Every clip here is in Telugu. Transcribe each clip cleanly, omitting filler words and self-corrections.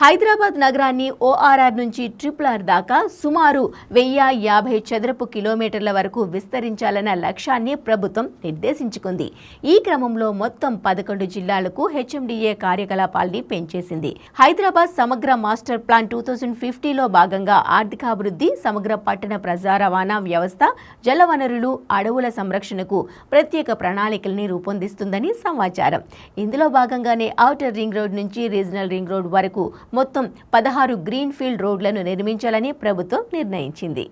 హైదరాబాద్ నగరాన్ని ఓఆర్ఆర్ నుంచి ట్రిపుల్ ఆర్ దాకా సుమారు 1050 చదరపు కిలోమీటర్ల వరకు విస్తరించాలన్న లక్ష్యాన్ని ప్రభుత్వం నిర్దేశించుకుంది. ఈ క్రమంలో మొత్తం 11 జిల్లాలకు హెచ్ఎండిఏ కార్యకలాపాల్ని పెంచేసింది. హైదరాబాద్ సమగ్ర మాస్టర్ ప్లాన్ 2050లో భాగంగా ఆర్థికాభివృద్ధి, సమగ్ర పట్టణ ప్రజా రవాణా వ్యవస్థ, జలవనరులు, అడవుల సంరక్షణకు ప్రత్యేక ప్రణాళికల్ని రూపొందిస్తుందని సమాచారం. ఇందులో భాగంగానే ఔటర్ రింగ్ రోడ్ నుంచి రీజనల్ రింగ్ రోడ్ వరకు మొత్తం 16 గ్రీన్ ఫీల్డ్ రోడ్లను నిర్మించాలని ప్రభుత్వం నిర్ణయించింది.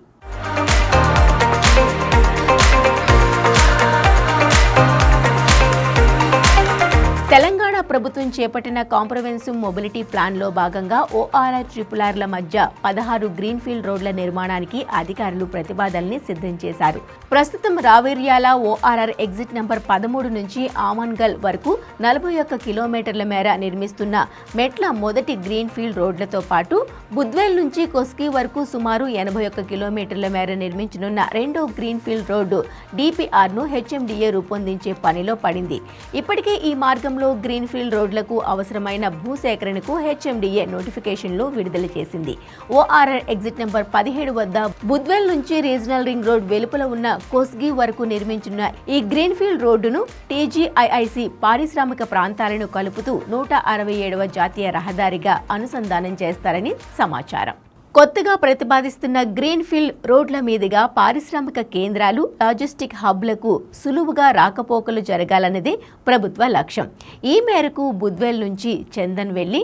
తెలంగాణ ప్రభుత్వం చేపట్టిన కాంప్రహెన్సివ్ మొబిలిటీ ప్లాన్లో భాగంగా ఓఆర్ఆర్ ట్రిపుల్ ఆర్ల మధ్య 16 గ్రీన్ ఫీల్డ్ రోడ్ల నిర్మాణానికి అధికారులు ప్రతిపాదనల్ని సిద్ధం చేశారు. ప్రస్తుతం రావేర్యాల ఓఆర్ఆర్ ఎగ్జిట్ నంబర్ 13 నుంచి ఆమన్గల్ వరకు 41 కిలోమీటర్ల మేర నిర్మిస్తున్న మెట్ల మొదటి గ్రీన్ ఫీల్డ్ రోడ్లతో పాటు బుద్వేల్ నుంచి కొస్గి వరకు సుమారు 81 కిలోమీటర్ల మేర నిర్మించనున్న రెండో గ్రీన్ ఫీల్డ్ రోడ్డు డిపిఆర్ను హెచ్ఎండిఏ రూపొందించే పనిలో పడింది. ఇప్పటికే ఈ మార్గంలో గ్రీన్ ఫీల్డ్ రోడ్లకు అవసరమైన భూసేకరణకు హెచ్ఎండిఏ నోటిఫికేషన్లు విడుదల చేసింది. ఓఆర్ఆర్ ఎగ్జిట్ నంబర్ 17 వద్ద బుద్వేల్ నుంచి రీజనల్ రింగ్ రోడ్ వెలుపల ఉన్న కొస్గి వరకు నిర్మించిన ఈ గ్రీన్ ఫీల్డ్ రోడ్డును టీజీఐఐసి పారిశ్రామిక ప్రాంతాలను కలుపుతూ 167వ జాతీయ రహదారిగా అనుసంధానం చేస్తారని సమాచారం. కొత్తగా ప్రతిపాదిస్తున్న గ్రీన్ ఫీల్డ్ రోడ్ల మీదుగా పారిశ్రామిక కేంద్రాలు, లాజిస్టిక్ హబ్లకు సులువుగా రాకపోకలు జరగాలన్నదే ప్రభుత్వ లక్ష్యం. ఈ మేరకు బుద్వేల్ నుంచి చందన్ వెళ్లి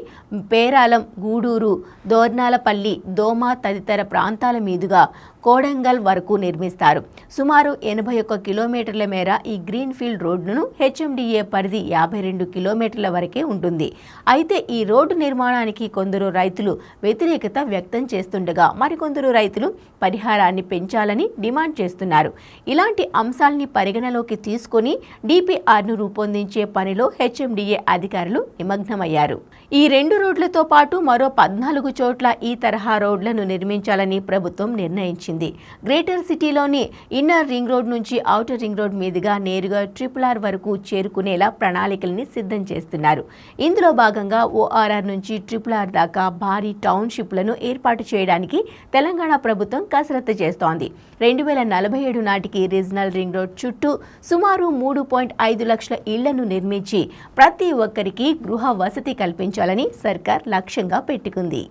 పేరాలం, గూడూరు, దోర్నాలపల్లి, దోమ తదితర ప్రాంతాల మీదుగా కోడంగల్ వరకు నిర్మిస్తారు. సుమారు 81 కిలోమీటర్ల మేర ఈ గ్రీన్ ఫీల్డ్ రోడ్డును హెచ్ఎండిఏ పరిధి 52 కిలోమీటర్ల వరకే ఉంటుంది. అయితే ఈ రోడ్డు నిర్మాణానికి కొందరు రైతులు వ్యతిరేకత వ్యక్తం చేస్తుండగా మరికొందరు రైతులు పరిహారాన్ని పెంచాలని డిమాండ్ చేస్తున్నారు. ఇలాంటి అంశాల్ని పరిగణలోకి తీసుకొని డిపిఆర్ను రూపొందించే పనిలో హెచ్ఎండిఏ అధికారులు నిమగ్నమయ్యారు. ఈ రెండు రోడ్లతో పాటు మరో 14 చోట్ల ఈ తరహా రోడ్లను నిర్మించాలని ప్రభుత్వం నిర్ణయించింది. గ్రేటర్ సిటీలోని ఇన్నర్ రింగ్ రోడ్ నుంచి ఔటర్ రింగ్ రోడ్ మీదుగా నేరుగా ట్రిపుల్ ఆర్ వరకు చేరుకునేలా ప్రణాళికల్ని సిద్ధం చేస్తున్నారు. ఇందులో భాగంగా ఓఆర్ఆర్ నుంచి ట్రిపుల్ ఆర్ దాకా భారీ టౌన్షిప్లను ఏర్పాటు చేయడానికి తెలంగాణ ప్రభుత్వం కసరత్తు చేస్తోంది. 2047 నాటికి రీజనల్ రింగ్ రోడ్ చుట్టూ సుమారు 3.5 లక్షల ఇళ్లను నిర్మించి ప్రతి ఒక్కరికి గృహ వసతి కల్పించాలని సర్కార్ లక్ష్యంగా పెట్టుకుంది.